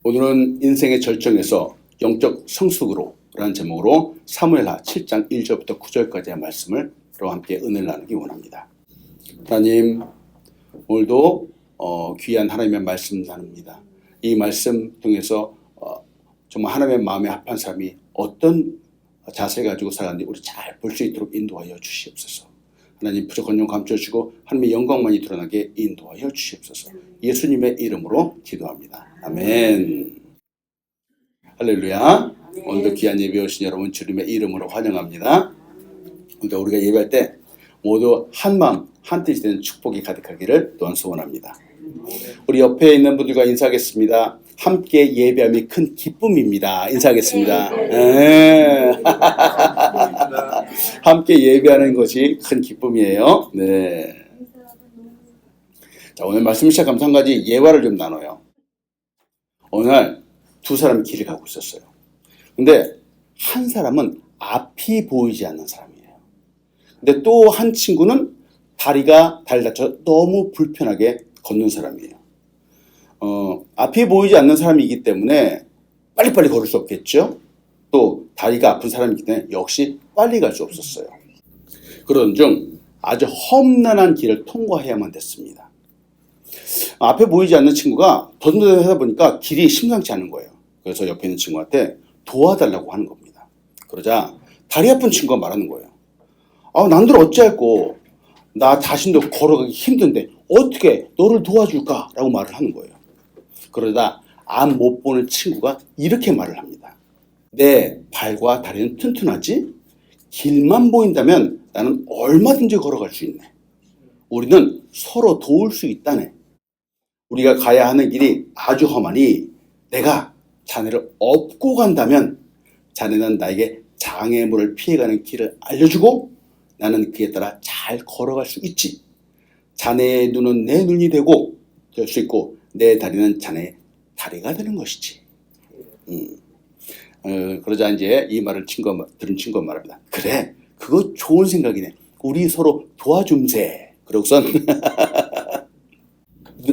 오늘은 인생의 절정에서 영적 성숙으로 라는 제목으로 사무엘하 7장 1절부터 9절까지의 말씀을 여러분과 함께 은혜를 나누기 원합니다. 하나님, 오늘도 귀한 하나님의 말씀 나눕니다. 이 말씀 통해서 정말 하나님의 마음에 합한 사람이 어떤 자세 가지고 살았는지 우리 잘 볼 수 있도록 인도하여 주시옵소서. 하나님, 부족한 영 감춰주시고 하나님의 영광만이 드러나게 인도하여 주시옵소서. 예수님의 이름으로 기도합니다. 아멘. 할렐루야. 오늘도 귀한 예배 오신 여러분 주님의 이름으로 환영합니다. 오늘도 우리가 예배할 때 모두 한마음 한뜻이 되는 축복이 가득하기를 또한 소원합니다. 우리 옆에 있는 분들과 인사하겠습니다. 함께 예배함이 큰 기쁨입니다. 인사하겠습니다. 함께 예배하는 것이 큰 기쁨이에요. 네. 자, 오늘 말씀 시작하면서 한 가지 예화를 좀 나눠요. 어느 날 두 사람이 길을 가고 있었어요. 근데 한 사람은 앞이 보이지 않는 사람이에요. 근데 또 한 친구는 다리 다쳐 너무 불편하게 걷는 사람이에요. 앞이 보이지 않는 사람이기 때문에 빨리빨리 걸을 수 없겠죠. 또 다리가 아픈 사람이기 때문에 역시 빨리 갈 수 없었어요. 그런 중 아주 험난한 길을 통과해야만 됐습니다. 앞에 보이지 않는 친구가 더듬더듬 하다 보니까 길이 심상치 않은 거예요. 그래서 옆에 있는 친구한테 도와달라고 하는 겁니다. 그러자 다리 아픈 친구가 말하는 거예요. 난들 어찌할꼬, 나 자신도 걸어가기 힘든데 어떻게 너를 도와줄까? 라고 말을 하는 거예요. 그러다 앞 못 보는 친구가 이렇게 말을 합니다. 내 발과 다리는 튼튼하지? 길만 보인다면 나는 얼마든지 걸어갈 수 있네. 우리는 서로 도울 수 있다네. 우리가 가야 하는 길이 아주 험하니 내가 자네를 업고 간다면 자네는 나에게 장애물을 피해가는 길을 알려주고 나는 그에 따라 잘 걸어갈 수 있지. 자네의 눈은 내 눈이 되고 될 수 있고 내 다리는 자네의 다리가 되는 것이지. 그러자 이제 이 말을 들은 친구가 말합니다. 그래, 그거 좋은 생각이네. 우리 서로 도와줌세. 그러고선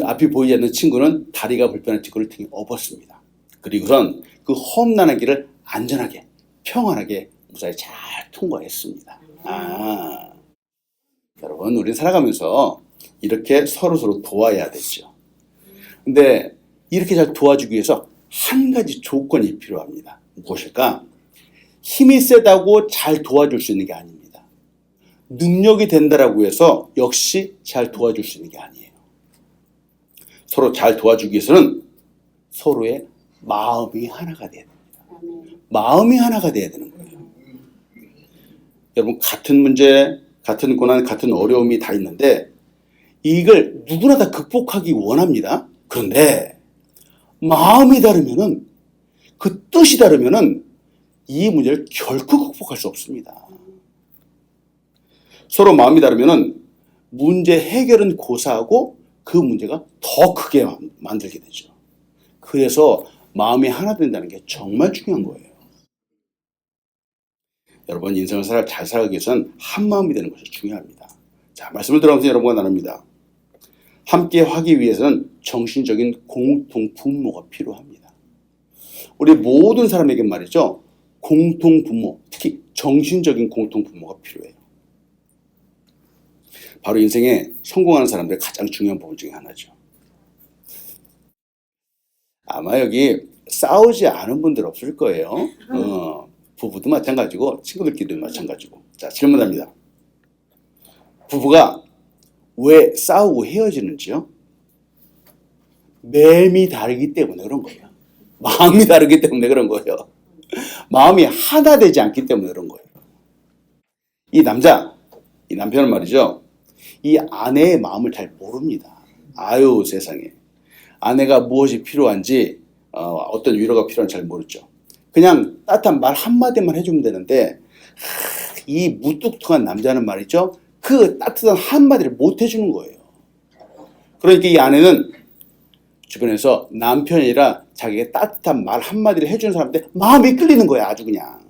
앞이 보이지 않는 친구는 다리가 불편한 친구를 등에 업었습니다. 그리고선 그 험난한 길을 안전하게 평안하게 무사히 잘 통과했습니다. 여러분, 우리는 살아가면서 이렇게 서로 도와야 되죠. 근데 이렇게 잘 도와주기 위해서 한 가지 조건이 필요합니다. 무엇일까? 힘이 세다고 잘 도와줄 수 있는 게 아닙니다. 능력이 된다라고 해서 역시 잘 도와줄 수 있는 게 아니에요. 서로 잘 도와주기 위해서는 서로의 마음이 하나가 돼야 됩니다. 마음이 하나가 돼야 되는 거예요. 여러분, 같은 문제, 같은 고난, 같은 어려움이 다 있는데 이걸 누구나 다 극복하기 원합니다. 그런데 마음이 다르면은, 그 뜻이 다르면은 이 문제를 결코 극복할 수 없습니다. 서로 마음이 다르면은 문제 해결은 고사하고 그 문제가 더 크게 만들게 되죠. 그래서 마음이 하나 된다는 게 정말 중요한 거예요. 여러분, 인생을 잘 살아가기 위해서는 한 마음이 되는 것이 중요합니다. 자, 말씀을 들어가면서 여러분과 나눕니다. 함께 하기 위해서는 정신적인 공통 분모가 필요합니다. 우리 모든 사람에게 말이죠. 공통 분모, 특히 정신적인 공통 분모가 필요해요. 바로 인생에 성공하는 사람들의 가장 중요한 부분 중에 하나죠. 아마 여기 싸우지 않은 분들 없을 거예요. 부부도 마찬가지고 친구들끼리도 마찬가지고. 자, 질문합니다. 부부가 왜 싸우고 헤어지는지요? 매미 다르기 때문에 그런 거예요. 마음이 다르기 때문에 그런 거예요. 마음이 하나 되지 않기 때문에 그런 거예요. 이 남편은 말이죠. 이 아내의 마음을 잘 모릅니다. 아유, 세상에. 아내가 무엇이 필요한지, 어떤 위로가 필요한지 잘 모르죠. 그냥 따뜻한 말 한마디만 해주면 되는데, 이 무뚝뚝한 남자는 말이죠. 그 따뜻한 한마디를 못 해주는 거예요. 그러니까 이 아내는 주변에서 남편이 아니라 자기가 따뜻한 말 한마디를 해주는 사람한테 마음이 끌리는 거야, 아주 그냥.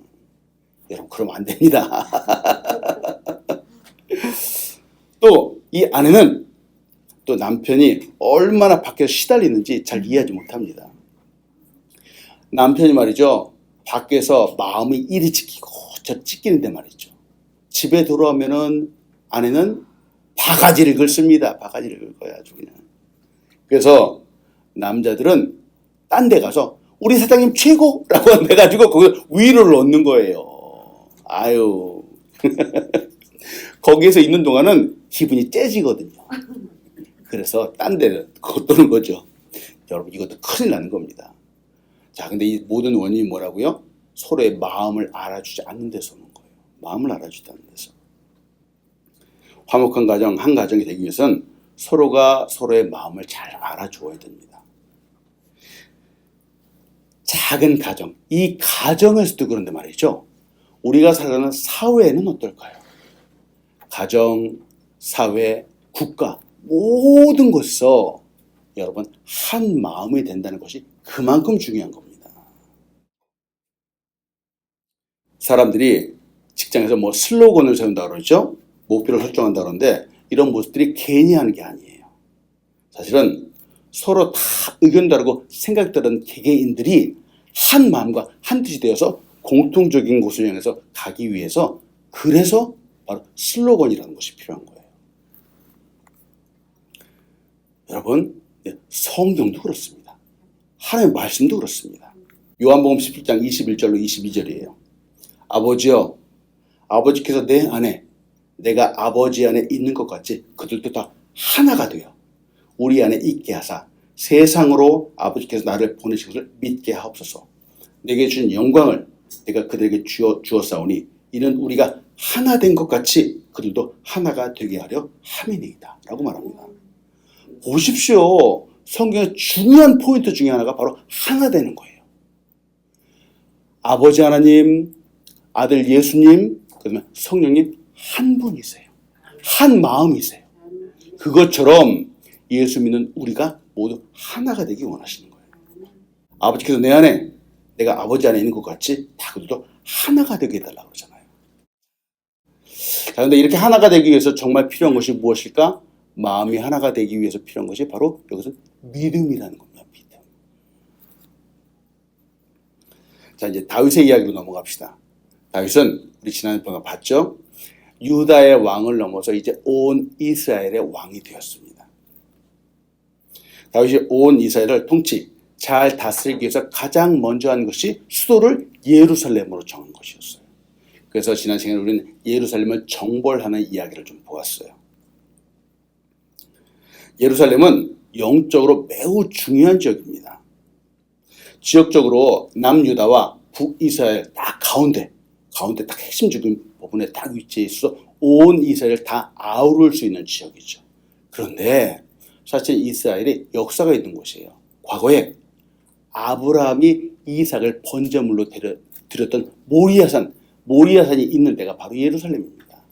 여러분, 그러면 안 됩니다. 또 이 아내는 또 남편이 얼마나 밖에서 시달리는지 잘 이해하지 못합니다. 남편이 말이죠. 밖에서 마음이 이리 찢기고 저 찢기는데 말이죠. 집에 돌아오면은 아내는 바가지를 긁습니다. 바가지를 긁어요. 아주 그냥. 그래서 남자들은 딴 데 가서 우리 사장님 최고라고 해가지고 거기 위로를 얻는 거예요. 아유. 거기에서 있는 동안은 기분이 째지거든요. 그래서 딴 데를 걷도는 거죠. 여러분 이것도 큰일 나는 겁니다. 자, 근데 이 모든 원인이 뭐라고요? 서로의 마음을 알아주지 않는 데서 오는 거예요. 마음을 알아주지 않는 데서. 화목한 가정, 한 가정이 되기 위해서는 서로가 서로의 마음을 잘 알아주어야 됩니다. 작은 가정, 이 가정에서도 그런데 말이죠. 우리가 살아가는 사회는 어떨까요? 가정, 사회, 국가 모든 곳에서 여러분 한 마음이 된다는 것이 그만큼 중요한 겁니다. 사람들이 직장에서 뭐 슬로건을 세운다고 그러죠. 목표를 설정한다고 그러는데 이런 모습들이 괜히 하는 게 아니에요. 사실은 서로 다 의견 다르고 생각 다른 개개인들이 한 마음과 한 뜻이 되어서 공통적인 곳을 향해서 가기 위해서 그래서 바로 슬로건이라는 것이 필요한 거예요. 여러분, 성경도 그렇습니다. 하나님의 말씀도 그렇습니다. 요한복음 17장 21절로 22절이에요. 아버지여, 아버지께서 내 안에 내가 아버지 안에 있는 것 같이 그들도 다 하나가 되어 우리 안에 있게 하사 세상으로 아버지께서 나를 보내신 것을 믿게 하옵소서. 내게 주신 영광을 내가 그들에게 주었사오니 이는 우리가 하나 된 것 같이 그들도 하나가 되게 하려 함이니이다 라고 말합니다. 보십시오. 성경의 중요한 포인트 중에 하나가 바로 하나 되는 거예요. 아버지 하나님, 아들 예수님, 그러면 성령님 한 분이세요. 한 마음이세요. 그것처럼 예수 믿는 우리가 모두 하나가 되기 원하시는 거예요. 아버지께서 내 안에 내가 아버지 안에 있는 것 같이 다 그들도 하나가 되게 해달라고 그러잖아요. 자, 그런데 이렇게 하나가 되기 위해서 정말 필요한 것이 무엇일까? 마음이 하나가 되기 위해서 필요한 것이 바로 여기서 믿음이라는 겁니다. 믿음. 자, 이제 다윗의 이야기로 넘어갑시다. 다윗은 우리 지난번에 봤죠? 유다의 왕을 넘어서 이제 온 이스라엘의 왕이 되었습니다. 다윗이 온 이스라엘을 잘 다스리기 위해서 가장 먼저 한 것이 수도를 예루살렘으로 정한 것이었어요. 그래서 지난 시간에 우리는 예루살렘을 정벌하는 이야기를 좀 보았어요. 예루살렘은 영적으로 매우 중요한 지역입니다. 지역적으로 남유다와 북이스라엘 딱 가운데 딱 핵심적인 부분에 딱 위치해 있어 온 이스라엘을 다 아우를 수 있는 지역이죠. 그런데 사실 이스라엘이 역사가 있는 곳이에요. 과거에 아브라함이 이삭을 번제물로 드렸던 모리아산이 있는 데가 바로 예루살렘입니다.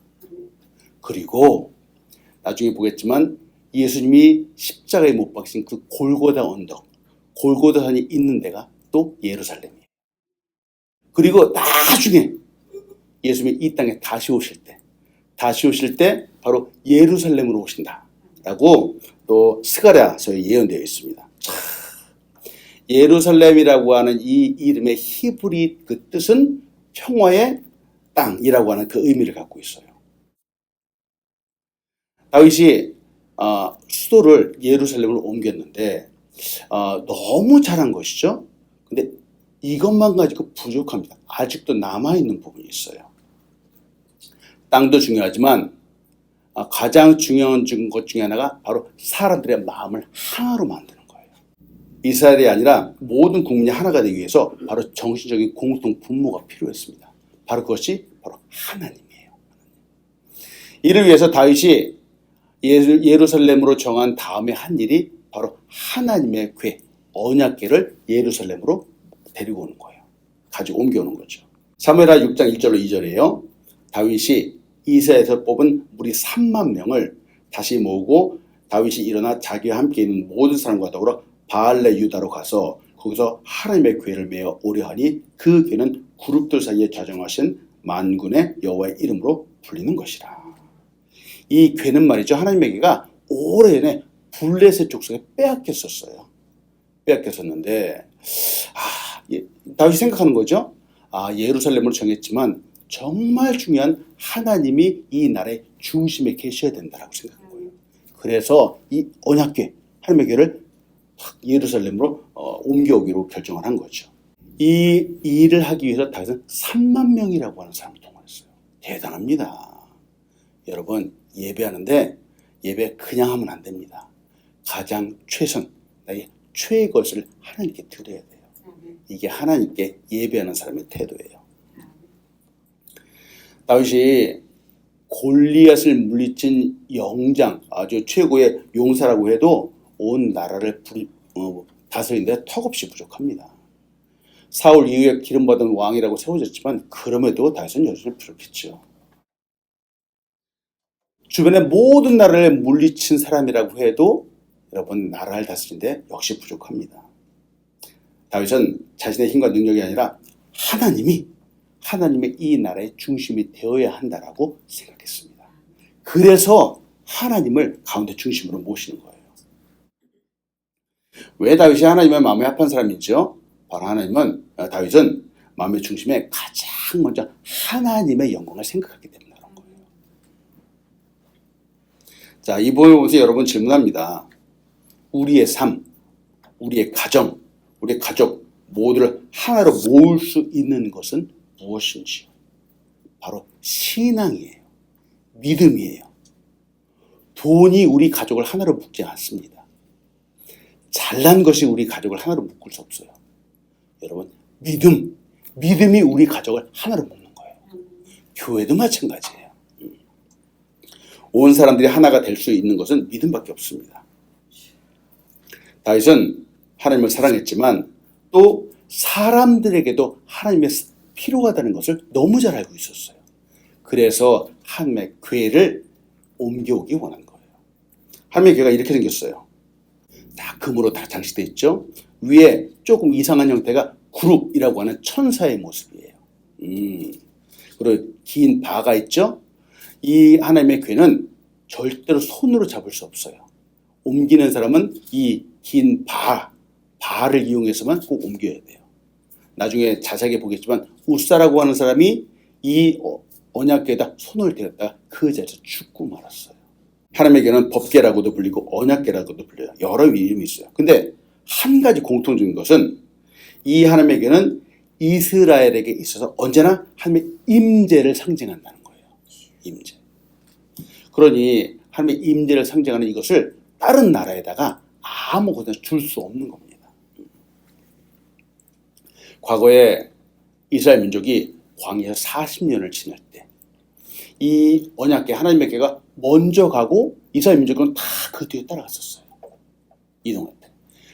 그리고 나중에 보겠지만 예수님이 십자가에 못 박힌 그 골고다 언덕, 골고다산이 있는 데가 또 예루살렘이에요. 그리고 나중에 예수님이 이 땅에 다시 오실 때 바로 예루살렘으로 오신다라고 또 스가랴서에 예언되어 있습니다. 예루살렘이라고 하는 이 이름의 히브리 그 뜻은 평화의 땅이라고 하는 그 의미를 갖고 있어요. 다윗이 수도를 예루살렘으로 옮겼는데 너무 잘한 것이죠. 근데 이것만 가지고 부족합니다. 아직도 남아있는 부분이 있어요. 땅도 중요하지만 가장 중요한 것 중에 하나가 바로 사람들의 마음을 하나로 만드는 거예요. 이스라엘이 아니라 모든 국민이 하나가 되기 위해서 바로 정신적인 공통 분모가 필요했습니다. 바로 그것이 바로 하나님이에요. 이를 위해서 다윗이 예루살렘으로 정한 다음에 한 일이 바로 하나님의 궤, 언약궤를 예루살렘으로 데리고 오는 거예요. 가지고 옮겨오는 거죠. 사무엘하 6장 1절로 2절이에요. 다윗이 이스라엘에서 뽑은 무리 3만 명을 다시 모으고 다윗이 일어나 자기와 함께 있는 모든 사람과 더불어 바알레 유다로 가서 거기서 하나님의 궤를 메어 오려 하니 그 궤는 그룹들 사이에 좌정하신 만군의 여호와의 이름으로 불리는 것이라. 이 궤는 말이죠. 하나님의 궤가 오래전에 블레셋 족속에 빼앗겼었어요. 빼앗겼었는데 다윗이 생각하는 거죠. 예루살렘으로 정했지만 정말 중요한 하나님이 이 나라의 중심에 계셔야 된다라고 생각한 거예요. 그래서 이 언약궤, 하나님의 궤를 예루살렘으로 옮겨오기로 결정을 한 거죠. 이 일을 하기 위해서 다윗은 3만 명이라고 하는 사람을 동원했어요. 대단합니다. 여러분, 예배하는데 예배 그냥 하면 안 됩니다. 가장 최선, 나의 최의 것을 하나님께 드려야 돼요. 이게 하나님께 예배하는 사람의 태도예요. 다윗이 골리앗을 물리친 영장, 아주 최고의 용사라고 해도 온 나라를 다스리는데 턱없이 부족합니다. 사울 이후에 기름받은 왕이라고 세워졌지만 그럼에도 다윗은 여전히 부족했죠. 주변의 모든 나라를 물리친 사람이라고 해도 여러분 나라를 다스리는데 역시 부족합니다. 다윗은 자신의 힘과 능력이 아니라 하나님의 이 나라의 중심이 되어야 한다라고 생각했습니다. 그래서 하나님을 가운데 중심으로 모시는 거예요. 왜 다윗이 하나님의 마음에 합한 사람이죠? 바로 다윗은 마음의 중심에 가장 먼저 하나님의 영광을 생각하기 때문에 그런 거예요. 자, 이 부분을 보면서 여러분 질문합니다. 우리의 삶, 우리의 가정, 우리의 가족 모두를 하나로 모을 수 있는 것은 무엇인지? 바로 신앙이에요. 믿음이에요. 돈이 우리 가족을 하나로 묶지 않습니다. 잘난 것이 우리 가족을 하나로 묶을 수 없어요. 여러분, 믿음이 우리 가족을 하나로 묶는 거예요. 교회도 마찬가지예요. 온 사람들이 하나가 될 수 있는 것은 믿음밖에 없습니다. 다윗은 하나님을 사랑했지만 또 사람들에게도 하나님의 필요하다는 것을 너무 잘 알고 있었어요. 그래서 하나님의 궤를 옮겨오기 원한 거예요. 하나님의 궤가 이렇게 생겼어요. 다 금으로 다 장식되어 있죠. 위에 조금 이상한 형태가 구룹이라고 하는 천사의 모습이에요. 그리고 긴 바가 있죠. 이 하나님의 궤는 절대로 손으로 잡을 수 없어요. 옮기는 사람은 이 긴 바를 이용해서만 꼭 옮겨야 돼요. 나중에 자세하게 보겠지만 우사라고 하는 사람이 이 언약궤에다 손을 대었다가 그 자리에서 죽고 말았어요. 하나님에게는 법궤라고도 불리고 언약궤라고도 불려요. 여러 이름이 있어요. 근데 한 가지 공통적인 것은 이 하나님에게는 이스라엘에게 있어서 언제나 하나님의 임재를 상징한다는 거예요. 임재. 그러니 하나님의 임재를 상징하는 이것을 다른 나라에다가 아무거나 줄 수 없는 겁니다. 과거에 이스라엘 민족이 광야에서 40년을 지낼 때 이 언약궤 하나님의 궤가 먼저 가고 이스라엘 민족은 다 그 뒤에 따라갔었어요. 이동할 때.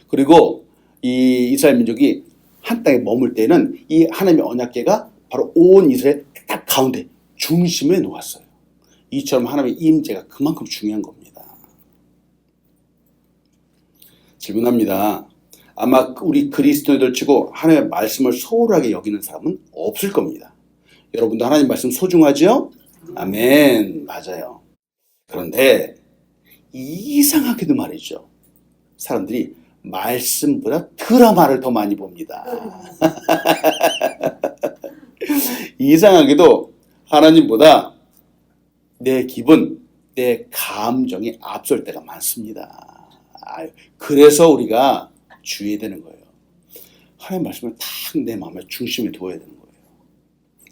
그리고 이 이스라엘 민족이 한 땅에 머물 때는 이 하나님의 언약궤가 바로 온 이스라엘 딱 가운데 중심에 놓았어요. 이처럼 하나님의 임재가 그만큼 중요한 겁니다. 질문합니다. 아마 우리 그리스도인들 치고 하나님의 말씀을 소홀하게 여기는 사람은 없을 겁니다. 여러분도 하나님 말씀 소중하죠? 아멘. 맞아요. 그런데 이상하게도 말이죠. 사람들이 말씀보다 드라마를 더 많이 봅니다. 이상하게도 하나님보다 내 기분, 내 감정이 앞설 때가 많습니다. 그래서 우리가 주의해야 되는 거예요. 하나님 말씀을 딱 내 마음의 중심에 두어야 되는 거예요.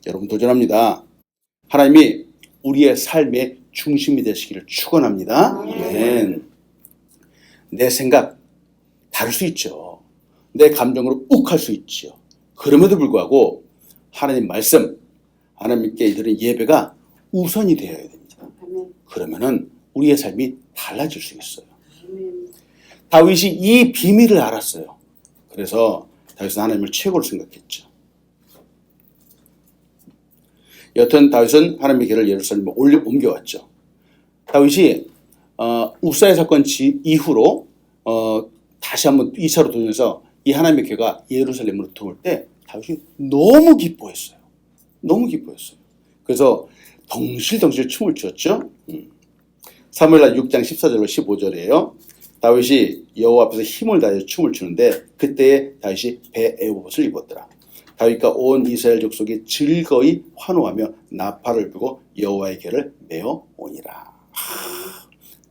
여러분 도전합니다. 하나님이 우리의 삶의 중심이 되시기를 축원합니다. 아멘. 내 생각 다를 수 있죠. 내 감정으로 욱할 수 있죠. 그럼에도 불구하고 하나님 말씀, 하나님께 드리는 예배가 우선이 되어야 됩니다. 그러면은 우리의 삶이 달라질 수 있어요. 다윗이 이 비밀을 알았어요. 그래서 다윗은 하나님을 최고로 생각했죠. 여튼 다윗은 하나님의 궤를 예루살렘에 옮겨왔죠. 다윗이 우사의 사건 이후로 다시 한번 2차로 도전해서 이 하나님의 궤가 예루살렘으로 들어올 때 다윗이 너무 기뻐했어요. 너무 기뻐했어요. 그래서 덩실덩실 춤을 추었죠. 사무엘하 6장 14절로 15절이에요. 다윗이 여호와 앞에서 힘을 다해 춤을 추는데 그때에 다윗이 배 에봇을 입었더라. 다윗과 온 이스라엘 족속이 즐거이 환호하며 나팔을 불고 여호와의 궤를 메어 오니라.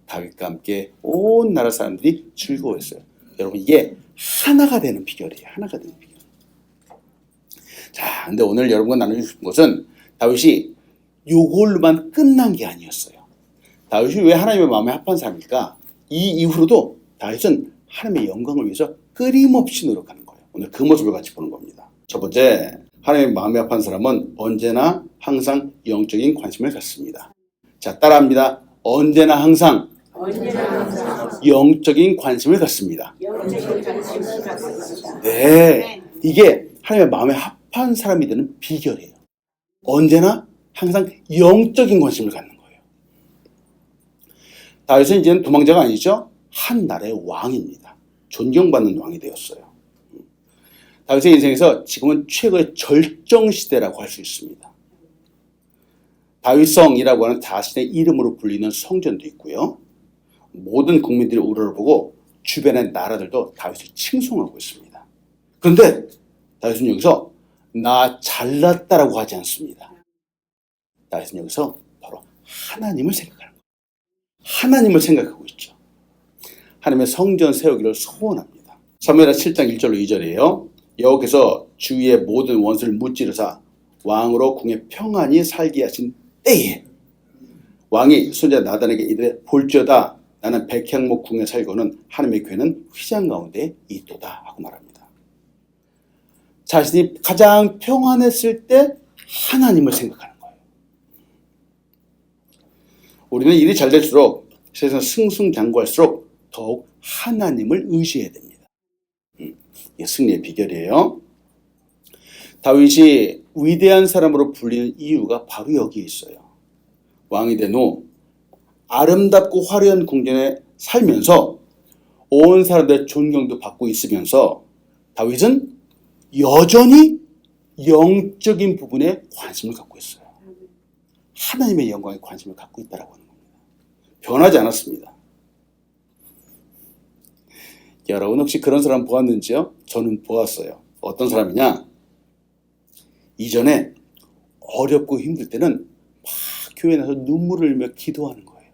다윗과 함께 온 나라 사람들이 즐거워했어요. 여러분, 이게 하나가 되는 비결이에요. 하나가 되는 비결. 자, 근데 오늘 여러분과 나누고 싶은 것은 다윗이 요걸로만 끝난 게 아니었어요. 다윗이 왜 하나님의 마음에 합한 사람일까? 이 이후로도 다윗은 하나님의 영광을 위해서 끊임없이 노력하는 거예요. 오늘 그 모습을 같이 보는 겁니다. 첫 번째, 하나님의 마음에 합한 사람은 언제나 항상 영적인 관심을 갖습니다. 자, 따라합니다. 언제나 항상 영적인 관심을 갖습니다. 네, 이게 하나님의 마음에 합한 사람이 되는 비결이에요. 언제나 항상 영적인 관심을 갖는 거예요. 다윗은 이제는 도망자가 아니죠. 한 나라의 왕입니다. 존경받는 왕이 되었어요. 다윗의 인생에서 지금은 최고의 절정시대라고 할 수 있습니다. 다윗성이라고 하는 자신의 이름으로 불리는 성전도 있고요. 모든 국민들이 우러러보고 주변의 나라들도 다윗을 칭송하고 있습니다. 그런데 다윗은 여기서 나 잘났다라고 하지 않습니다. 다윗은 여기서 바로 하나님을 생각하는 거예요. 하나님을 생각하고 있죠. 하나님의 성전 세우기를 소원합니다. 사무엘하 7장 1절로 2절이에요. 여호와께서 주위의 모든 원수를 무찌르사 왕으로 궁에 평안히 살게 하신 때에 왕이 손자 나단에게 이르되 볼지어다 나는 백향목 궁에 살고는 하나님의 궤는 휘장 가운데 있도다 하고 말합니다. 자신이 가장 평안했을 때 하나님을 생각하는 거예요. 우리는 일이 잘 될수록 세상 승승장구할수록 더욱 하나님을 의지해야 됩니다. 이게 승리의 비결이에요. 다윗이 위대한 사람으로 불리는 이유가 바로 여기에 있어요. 왕이 된 후 아름답고 화려한 궁전에 살면서 온 사람들의 존경도 받고 있으면서 다윗은 여전히 영적인 부분에 관심을 갖고 있어요. 하나님의 영광에 관심을 갖고 있다고 하는 겁니다. 변하지 않았습니다. 여러분 혹시 그런 사람 보았는지요? 저는 보았어요. 어떤 사람이냐? 이전에 어렵고 힘들 때는 막 교회에 나서 눈물을 흘리며 기도하는 거예요.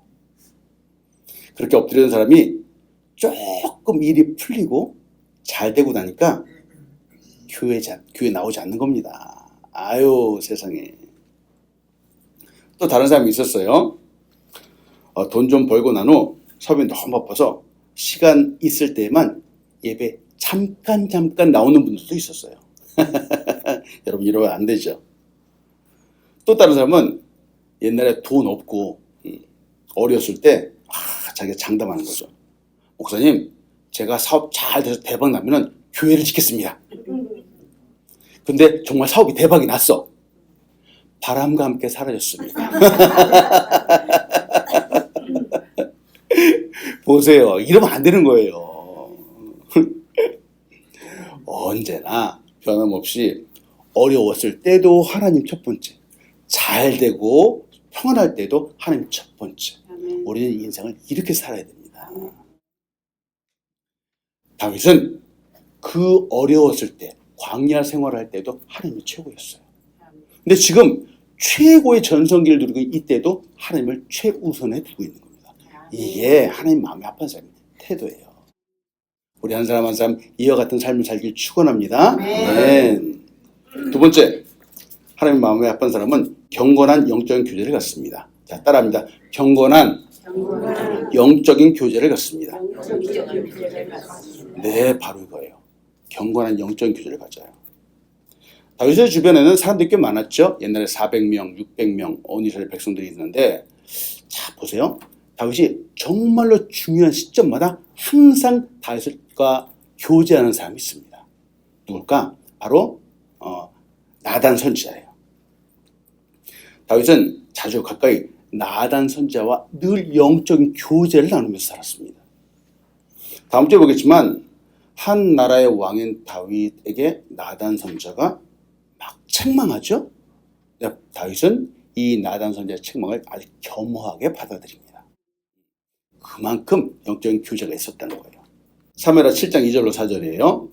그렇게 엎드리는 사람이 조금 일이 풀리고 잘 되고 나니까 교회 나오지 않는 겁니다. 아유 세상에. 또 다른 사람이 있었어요. 돈 좀 벌고 난 후 사업이 너무 바빠서 시간 있을 때만 예배 잠깐 나오는 분들도 있었어요. 여러분 이러면 안 되죠. 또 다른 사람은 옛날에 돈 없고 어렸을 때 자기가 장담하는 거죠. 목사님, 제가 사업 잘 돼서 대박 나면은 교회를 짓겠습니다. 근데 정말 사업이 대박이 났어. 바람과 함께 사라졌습니다. 보세요. 이러면 안 되는 거예요. 언제나 변함없이 어려웠을 때도 하나님 첫 번째, 잘 되고 평안할 때도 하나님 첫 번째. 우리는 인생을 이렇게 살아야 됩니다. 다윗은 그 어려웠을 때, 광야 생활할 때도 하나님이 최고였어요. 근데 지금 최고의 전성기를 누리고 이때도 하나님을 최우선에 두고 있는 겁니다. 이게 하나님 마음에 합한 사람의 태도예요. 우리 한 사람 한 사람 이와 같은 삶을 살길 축원합니다. 아멘. 두 번째, 하나님 마음에 합한 사람은 경건한 영적인 교제를 갖습니다. 자, 따라합니다. 경건한 영적인 교제를 갖습니다. 네, 바로 이거예요. 경건한 영적인 교제를 가져요. 다윗의 주변에는 사람들이 꽤 많았죠. 옛날에 400명, 600명 온 이스라엘 백성들이 있는데, 자 보세요. 다윗이 정말로 중요한 시점마다 항상 다윗과 교제하는 사람이 있습니다. 누굴까? 바로 나단 선지자예요. 다윗은 자주 가까이 나단 선지자와 늘 영적인 교제를 나누면서 살았습니다. 다음 주에 보겠지만 한 나라의 왕인 다윗에게 나단 선지자가 막 책망하죠. 다윗은 이 나단 선지자의 책망을 아주 겸허하게 받아들입니다. 그만큼 영적인 교제가 있었다는 거예요. 사무엘하 7장 2절로 4절이에요.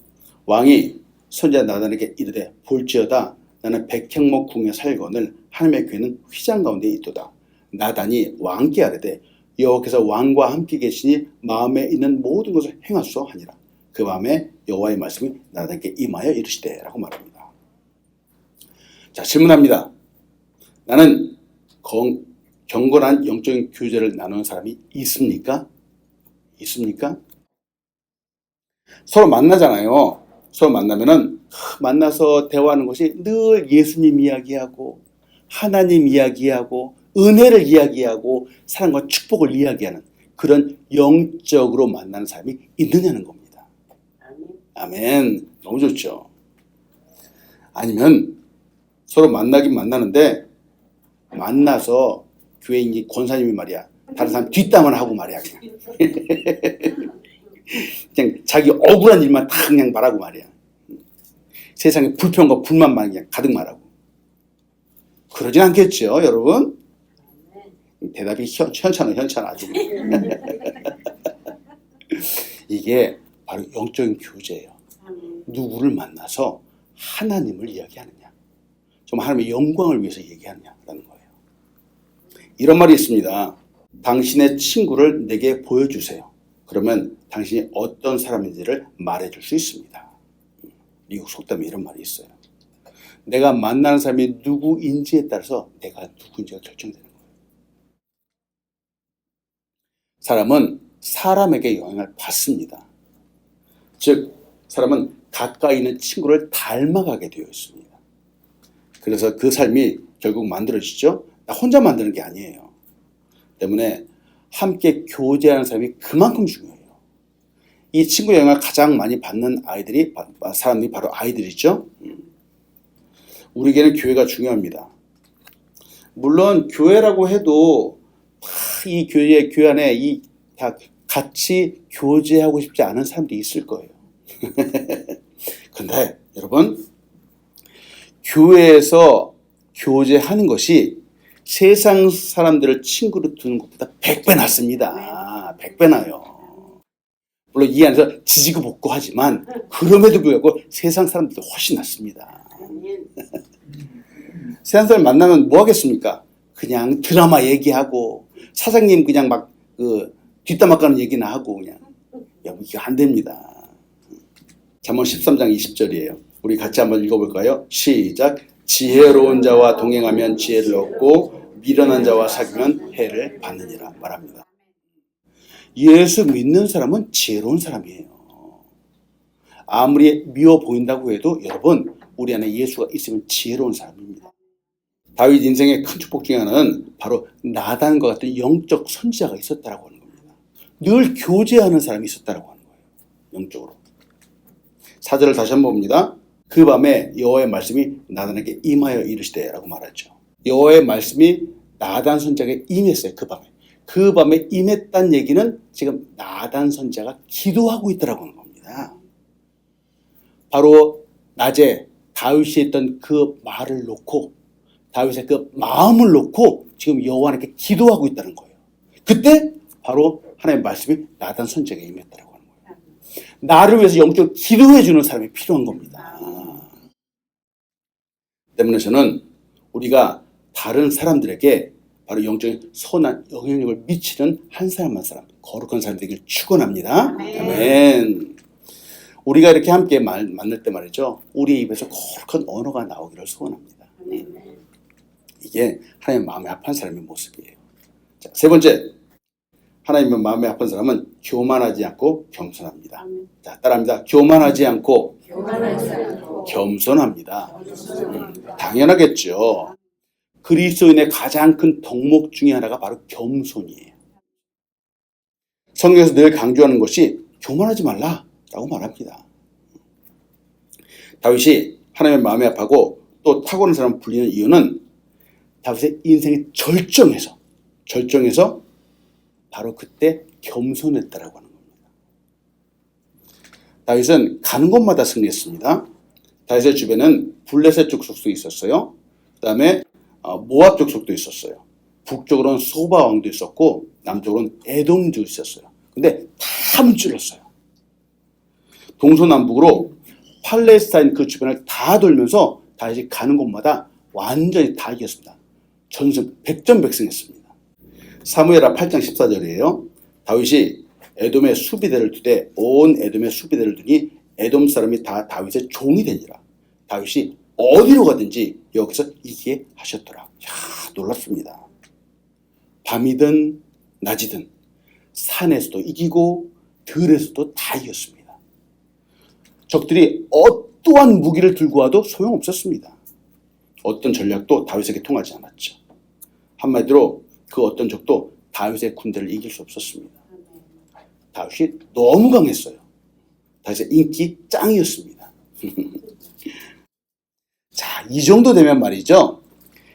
왕이 선지자 나단에게 이르되 볼지어다 나는 백향목 궁에 살거늘 하나님의 교회는 휘장 가운데 있도다. 나단이 왕께 아뢰되 여호와께서 왕과 함께 계시니 마음에 있는 모든 것을 행하소서 하니라. 그 밤에 여호와의 말씀이 나단에게 임하여 이르시되 라고 말합니다. 자, 질문합니다. 나는 경건한 영적인 교제를 나누는 사람이 있습니까? 있습니까? 서로 만나잖아요. 서로 만나면은 만나서 대화하는 것이 늘 예수님 이야기하고 하나님 이야기하고 은혜를 이야기하고 사랑과 축복을 이야기하는 그런 영적으로 만나는 사람이 있느냐는 겁니다. 아멘. 너무 좋죠. 아니면 서로 만나긴 만나는데 만나서 교회 이제 권사님이 말이야 다른 사람 뒷담화를 하고 말이야 그냥 자기 억울한 일만 다 그냥 말하고 말이야. 세상에 불평과 불만만 그냥 가득 말하고. 그러진 않겠죠, 여러분? 대답이 현찮아 아주. 이게 바로 영적인 교제예요. 누구를 만나서 하나님을 이야기하느냐, 좀 하나님의 영광을 위해서 얘기하느냐라는 거예요. 이런 말이 있습니다. 당신의 친구를 내게 보여주세요. 그러면 당신이 어떤 사람인지를 말해줄 수 있습니다. 미국 속담에 이런 말이 있어요. 내가 만나는 사람이 누구인지에 따라서 내가 누구인지가 결정되는 거예요. 사람은 사람에게 영향을 받습니다. 즉 사람은 가까이 있는 친구를 닮아가게 되어 있습니다. 그래서 그 삶이 결국 만들어지죠. 나 혼자 만드는 게 아니에요. 때문에 함께 교제하는 사람이 그만큼 중요해요. 이 친구 영향을 가장 많이 받는 사람들이 바로 아이들이죠. 우리에게는 교회가 중요합니다. 물론 교회라고 해도 이 교회 안에 같이 교제하고 싶지 않은 사람들이 있을 거예요. 근데 여러분, 교회에서 교제하는 것이 세상 사람들을 친구로 두는 것보다 100배 낫습니다. 100배 나요. 물론 이 안에서 지지고 볶고 하지만 그럼에도 불구하고 세상 사람들도 훨씬 낫습니다. 세상 사람 만나면 뭐 하겠습니까? 그냥 드라마 얘기하고 사장님 그냥 막 뒷담화 까는 얘기나 하고 그냥 이게 안 됩니다. 잠언 13장 20절이에요. 우리 같이 한번 읽어볼까요? 시작. 지혜로운 자와 동행하면 지혜를 얻고 미련한 자와 사귀면 해를 받느니라 말합니다. 예수 믿는 사람은 지혜로운 사람이에요. 아무리 미워 보인다고 해도 여러분 우리 안에 예수가 있으면 지혜로운 사람입니다. 다윗 인생의 큰 축복 중에 하나는 바로 나단과 같은 영적 선지자가 있었다라고 하는 겁니다. 늘 교제하는 사람이 있었다라고 하는 거예요. 영적으로. 4절을 다시 한번 봅니다. 그 밤에 여호와의 말씀이 나단에게 임하여 이르시되라고 말하죠. 여호와의 말씀이 나단 선지자에게 임했어요. 그 밤에 임했다는 얘기는 지금 나단 선지자가 기도하고 있더라고 하는 겁니다. 바로 낮에 다윗이 했던 그 말을 놓고 다윗의 그 마음을 놓고 지금 여호와 하나님께 기도하고 있다는 거예요. 그때 바로 하나님의 말씀이 나단 선지자에게 임했다고 하는 거예요. 나를 위해서 영적으로 기도해 주는 사람이 필요한 겁니다. 때문에 저는 우리가 다른 사람들에게 바로 영적인 선한 영향력을 미치는 한 사람 한 사람, 거룩한 사람 되기를 축원합니다. 아멘. 우리가 이렇게 함께 만날 때 말이죠. 우리의 입에서 거룩한 언어가 나오기를 소원합니다. 이게 하나님 마음에 합한 사람의 모습이에요. 자, 세 번째, 하나님의 마음에 합한 사람은 교만하지 않고 겸손합니다. 자, 따라합니다. 교만하지 않고 겸손합니다. 당연하겠죠. 그리스도인의 가장 큰 덕목 중에 하나가 바로 겸손이에요. 성경에서 늘 강조하는 것이 교만하지 말라라고 말합니다. 다윗이 하나님의 마음에 합하고 또 탁월한 사람 불리는 이유는 다윗의 인생의 절정에서 바로 그때 겸손했다라고 하는 겁니다. 다윗은 가는 곳마다 승리했습니다. 다윗의 주변은 블레셋 족속도 있었어요. 그 다음에 모압 족속도 있었어요. 북쪽으로는 소바 왕도 있었고 남쪽으로는 에돔도 있었어요. 근데 다 문질렀어요. 동서남북으로 팔레스타인 그 주변을 다 돌면서 다윗이 가는 곳마다 완전히 다 이겼습니다. 전승 백전백승했습니다. 사무엘하 8장 14절이에요. 다윗이 에돔의 수비대를 두되 온 에돔의 수비대를 두니 에돔 사람이 다 다윗의 종이 되니라. 다윗이 어디로 가든지 여기서 이기게 하셨더라. 이야, 놀랍습니다. 밤이든 낮이든 산에서도 이기고 들에서도 다 이겼습니다. 적들이 어떠한 무기를 들고 와도 소용없었습니다. 어떤 전략도 다윗에게 통하지 않았죠. 한마디로 그 어떤 적도 다윗의 군대를 이길 수 없었습니다. 다윗이 너무 강했어요. 다윗의 인기 짱이었습니다. 자, 이 정도 되면 말이죠.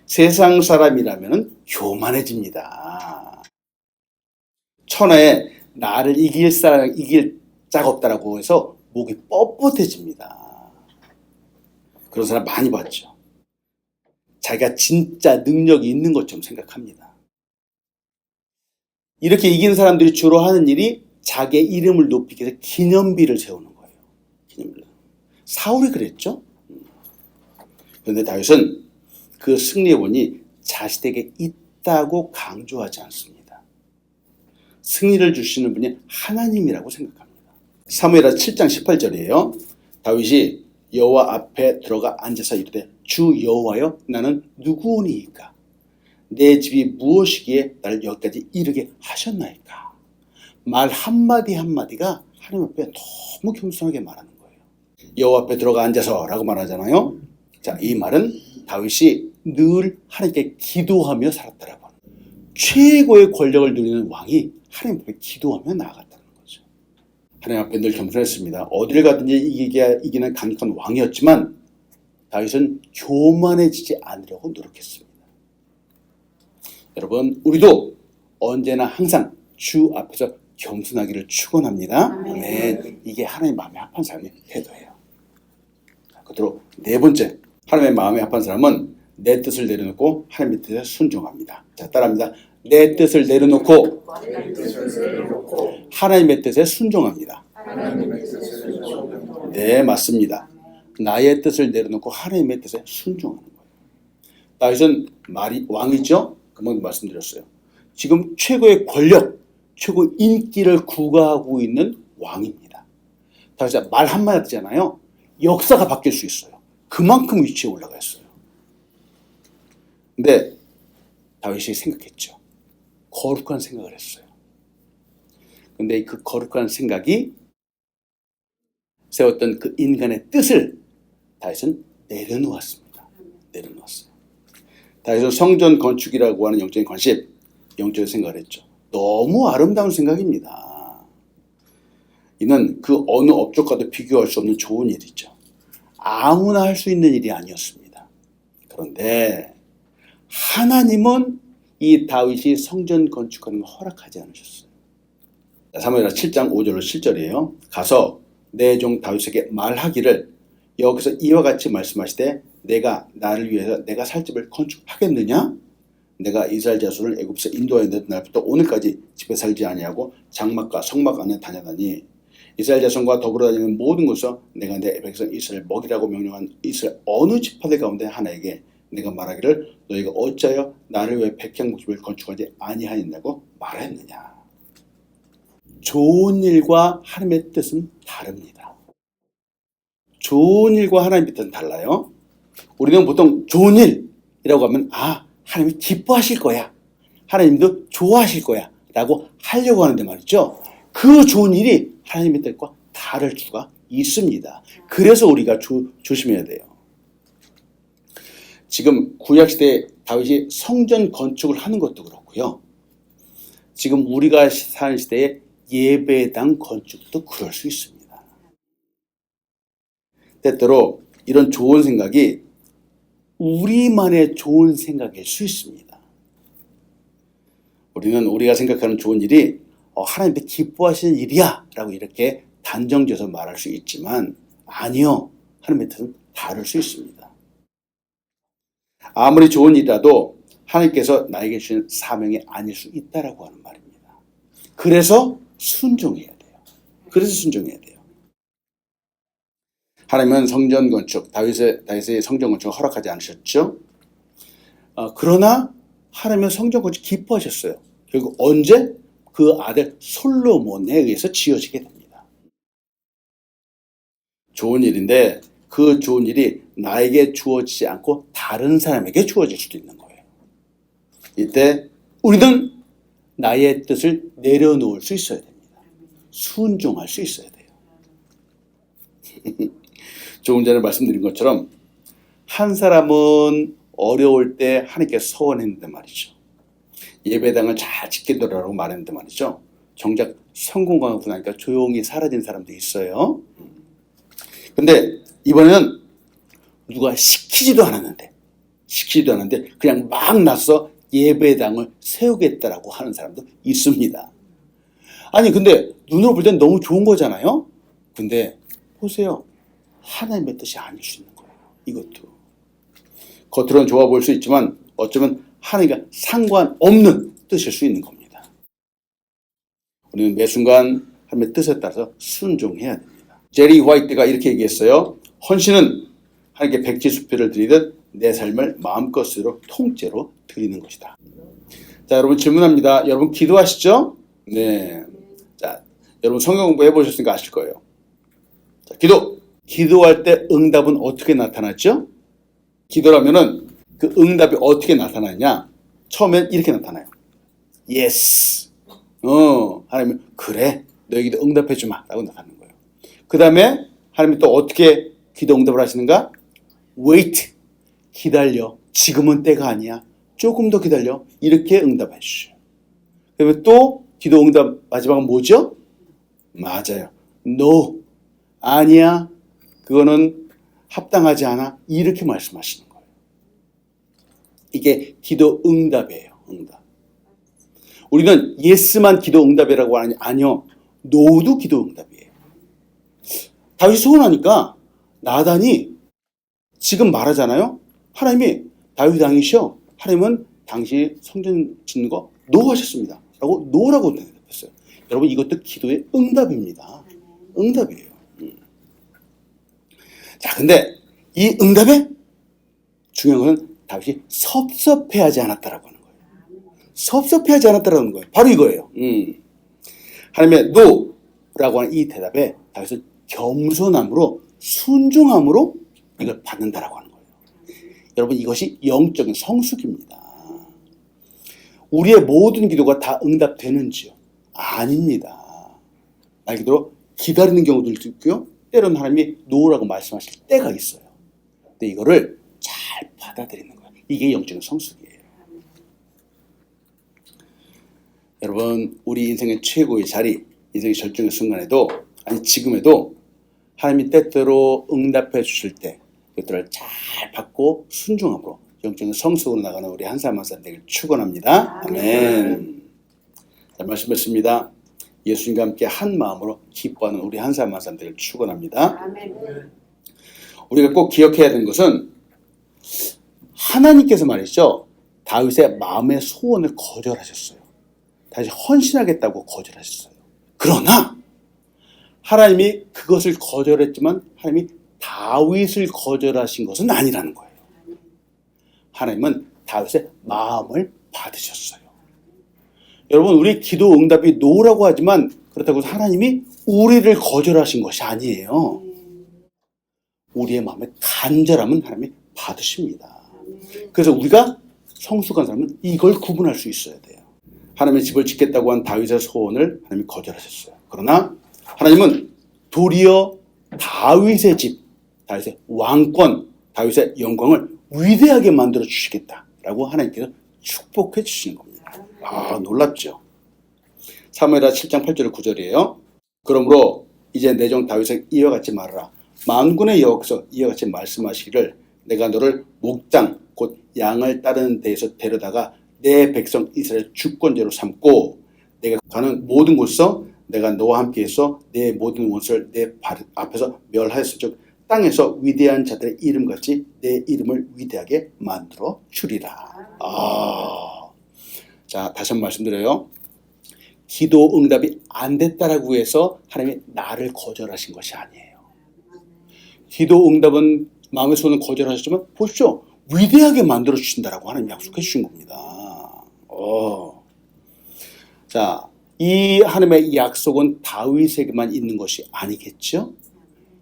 세상 사람이라면 교만해집니다. 천하에 나를 이길 자가 없다라고 해서 목이 뻣뻣해집니다. 그런 사람 많이 봤죠. 자기가 진짜 능력이 있는 것처럼 생각합니다. 이렇게 이기는 사람들이 주로 하는 일이 자기의 이름을 높이기 위해서 기념비를 세우는 거예요. 기념비를. 사울이 그랬죠. 그런데 다윗은 그 승리의 원이 자신에게 있다고 강조하지 않습니다. 승리를 주시는 분이 하나님이라고 생각합니다. 사무엘하 7장 18절이에요. 다윗이 여호와 앞에 들어가 앉아서 이르되 주 여호와여 나는 누구오니이까 내 집이 무엇이기에 나를 여기까지 이르게 하셨나이까. 말 한마디 한마디가 하나님 앞에 너무 겸손하게 말하는 거예요. 여호와 앞에 들어가 앉아서 라고 말하잖아요. 자, 이 말은 다윗이 늘 하나님께 기도하며 살았다라고 하는 거예요. 최고의 권력을 누리는 왕이 하나님 앞에 기도하며 나아갔다는 거죠. 하나님 앞에 늘 겸손했습니다. 어디를 가든지 이기는 강력한 왕이었지만 다윗은 교만해지지 않으려고 노력했습니다. 여러분, 우리도 언제나 항상 주 앞에서 겸손하기를 축원합니다. 아멘. 이게 하나님 마음에 합한 사람의 태도예요. 그대로 네 번째, 하나님의 마음에 합한 사람은 내 뜻을 내려놓고 하나님의 뜻에 순종합니다. 자, 따라합니다. 내 뜻을 내려놓고 하나님의 뜻에 순종합니다. 네, 맞습니다. 나의 뜻을 내려놓고 하나님의 뜻에 순종하는 거예요. 다윗은 왕이죠? 금방 말씀드렸어요. 지금 최고의 권력, 최고의 인기를 구가하고 있는 왕입니다. 다윗이 말 한마디 하잖아요. 역사가 바뀔 수 있어요. 그만큼 위치에 올라가 있어요. 근데 다윗이 생각했죠. 거룩한 생각을 했어요. 근데 그 거룩한 생각이 세웠던 그 인간의 뜻을 다윗은 내려놓았습니다. 내려놓았어요. 다윗은 성전 건축이라고 하는 영적인 관심, 영적인 생각을 했죠. 너무 아름다운 생각입니다. 이는 그 어느 업적과도 비교할 수 없는 좋은 일이죠. 아무나 할 수 있는 일이 아니었습니다. 그런데 하나님은 이 다윗이 성전 건축하는 걸 허락하지 않으셨어요. 사무엘하 7장 5절로 7절이에요. 가서 내 종 다윗에게 말하기를 여기서 이와 같이 말씀하시되 내가 나를 위해서 내가 살 집을 건축하겠느냐? 내가 이스라엘 자손을 애굽에서 인도하였던 날부터 오늘까지 집에 살지 아니하고 장막과 성막 안에 다녀다니 이스라엘 자손과 더불어 다니는 모든 곳에서 내가 내 백성 이스라엘 먹이라고 명령한 이스라엘 어느 지파들 가운데 하나에게 내가 말하기를 너희가 어찌하여 나를 위해 백향 목집을 건축하지 아니하였냐고 말했느냐. 좋은 일과 하나님의 뜻은 다릅니다. 좋은 일과 하나님의 뜻은 달라요. 우리는 보통 좋은 일이라고 하면 하나님이 기뻐하실 거야. 하나님도 좋아하실 거야. 라고 하려고 하는데 말이죠. 그 좋은 일이 하나님의 뜻과 다를 수가 있습니다. 그래서 우리가 조심해야 돼요. 지금 구약시대에 다윗이 성전 건축을 하는 것도 그렇고요. 지금 우리가 사는 시대에 예배당 건축도 그럴 수 있습니다. 때때로 이런 좋은 생각이 우리만의 좋은 생각일 수 있습니다. 우리는 우리가 생각하는 좋은 일이 하나님께 기뻐하시는 일이야 라고 이렇게 단정지어서 말할 수 있지만 아니요. 하나님의 뜻은 다를 수 있습니다. 아무리 좋은 일이라도 하나님께서 나에게 주신 사명이 아닐 수 있다라고 하는 말입니다. 그래서 순종해야 돼요. 그래서 순종해야 돼요. 하나님은 성전 건축, 다윗의 성전 건축을 허락하지 않으셨죠. 그러나 하나님은 성전 건축 기뻐하셨어요. 결국 언제? 그 아들 솔로몬에 의해서 지어지게 됩니다. 좋은 일인데 그 좋은 일이 나에게 주어지지 않고 다른 사람에게 주어질 수도 있는 거예요. 이때 우리는 나의 뜻을 내려놓을 수 있어야 됩니다. 순종할 수 있어야 돼요. 조금 전에 말씀드린 것처럼 한 사람은 어려울 때 하나님께 서원했는데 말이죠. 예배당을 잘 지키더라고 말했는데 말이죠. 정작 성공하고 나니까 조용히 사라진 사람도 있어요. 근데 이번에는 누가 시키지도 않았는데 그냥 막 나서 예배당을 세우겠다라고 하는 사람도 있습니다. 아니 근데 눈으로 볼 땐 너무 좋은 거잖아요. 근데 보세요. 하나님의 뜻이 아닐 수 있는 거예요. 이것도. 겉으로는 좋아 보일 수 있지만 어쩌면 하나님과 상관없는 뜻일 수 있는 겁니다. 우리는 매 순간 하나님의 뜻에 따라서 순종해야 됩니다. 제리 화이트가 이렇게 얘기했어요. 헌신은 하나님께 백지수표를 드리듯 내 삶을 마음껏으로 통째로 드리는 것이다. 자, 여러분 질문합니다. 여러분 기도하시죠? 네. 자, 여러분 성경 공부 해보셨으니까 아실 거예요. 자, 기도할 때 응답은 어떻게 나타났죠? 기도라면은 그 응답이 어떻게 나타나냐? 처음엔 이렇게 나타나요. Yes. 하나님은 그래. 너에게도 응답해 주마. 라고 나타나는 거예요. 그 다음에 하나님이 또 어떻게 기도 응답을 하시는가? Wait. 기다려. 지금은 때가 아니야. 조금 더 기다려. 이렇게 응답해 주셔요. 그다음에 또 기도 응답 마지막은 뭐죠? 맞아요. No. 아니야. 그거는 합당하지 않아. 이렇게 말씀하시는 거예요. 이게 기도 응답이에요. 응답. 우리는 예스만 기도 응답이라고 하니 아니요. 노도 기도 응답이에요. 다윗이 소원하니까 나단이 지금 말하잖아요. 하나님이 다윗 왕이셔. 하나님은 당시 성전 짓는 거 노하셨습니다. 라고 노라고 대답했어요. 여러분 이것도 기도의 응답입니다. 응답이에요. 자, 근데 이 응답에 중요한 것은 다윗이 섭섭해하지 않았다라고 하는 거예요. 섭섭해하지 않았다라는 거예요. 바로 이거예요. 하나님의 노라고 하는 이 대답에 다윗은 겸손함으로 순종함으로 이걸 받는다라고 하는 거예요. 여러분 이것이 영적인 성숙입니다. 우리의 모든 기도가 다 응답되는지요? 아닙니다. 말 그대로 기다리는 경우도 있고요. 때로는 하나님이 노라고 말씀하실 때가 있어요. 근데 이거를 잘 받아들이는 거예요. 이게 영적인 성숙이에요. 여러분 우리 인생의 최고의 자리, 인생의 절정의 순간에도 아니 지금에도 하나님이 때때로 응답해 주실 때 그것들을 잘 받고 순종함으로 영적인 성숙으로 나가는 우리 한 사람 한 사람 되길 축원합니다. 아멘. 자, 말씀했습니다. 예수님과 함께 한 마음으로 기뻐하는 우리 한 사람 한 사람 되길 축원합니다. 아멘. 우리가 꼭 기억해야 되는 것은 하나님께서 말이죠. 다윗의 마음의 소원을 거절하셨어요. 다시 헌신하겠다고 거절하셨어요. 그러나 하나님이 그것을 거절했지만 하나님이 다윗을 거절하신 것은 아니라는 거예요. 하나님은 다윗의 마음을 받으셨어요. 여러분 우리 기도 응답이 노라고 하지만 그렇다고 해서 하나님이 우리를 거절하신 것이 아니에요. 우리의 마음의 간절함은 하나님이 받으십니다. 그래서 우리가 성숙한 사람은 이걸 구분할 수 있어야 돼요. 하나님의 집을 짓겠다고 한 다윗의 소원을 하나님이 거절하셨어요. 그러나 하나님은 도리어 다윗의 집, 다윗의 왕권, 다윗의 영광을 위대하게 만들어 주시겠다라고 하나님께서 축복해 주시는 겁니다. 아, 놀랍죠? 사무엘하 7장 8절 9절이에요. 그러므로 이제 내 종 다윗을 이와 같이 말하라. 만군의 여호와께서 이와 같이 말씀하시기를 내가 너를 목장 곧 양을 따르는 데에서 데려다가 내 백성 이스라엘 주권자로 삼고 내가 가는 모든 곳에서 내가 너와 함께해서 내 모든 원수를 내 발 앞에서 멸하였을 즉 땅에서 위대한 자들의 이름같이 내 이름을 위대하게 만들어 주리라. 자, 다시 한번 말씀드려요. 기도 응답이 안 됐다라고 해서 하나님이 나를 거절하신 것이 아니에요. 기도 응답은 마음의 소원을 거절하셨지만 보십시오. 위대하게 만들어 주신다라고 하나님 약속해 주신 겁니다. 자, 이 하나님의 약속은 다윗에게만 있는 것이 아니겠죠?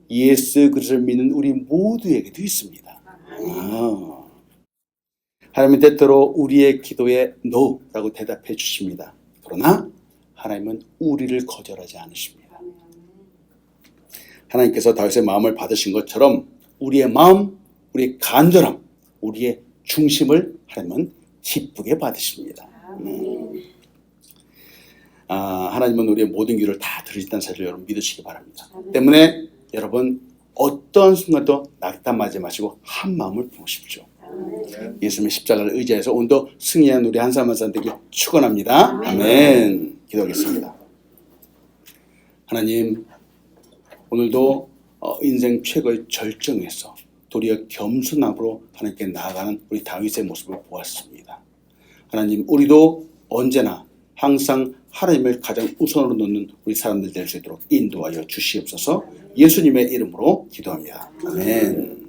예수 그리스도를 믿는 우리 모두에게도 있습니다. 하나님은 때때로 우리의 기도에 NO라고 대답해 주십니다. 그러나 하나님은 우리를 거절하지 않으십니다. 하나님께서 다윗의 마음을 받으신 것처럼 우리의 마음, 우리의 간절함, 우리의 중심을 하나님은 기쁘게 받으십니다. 하나님은 우리의 모든 길을 다 들으신다는 사실을 여러분 믿으시기 바랍니다. 때문에 여러분 어떤 순간도 낙담하지 마시고 한 마음을 보십시오. 예수님의 십자가를 의지해서 오늘도 승리한 우리 한 사람 한 사람 되기 축원합니다. 아멘. 기도하겠습니다. 하나님, 오늘도 인생 최고의 절정에서 도리어 겸손함으로 하나님께 나아가는 우리 다윗의 모습을 보았습니다. 하나님, 우리도 언제나 항상 하나님을 가장 우선으로 놓는 우리 사람들 될 수 있도록 인도하여 주시옵소서. 예수님의 이름으로 기도합니다. 아멘.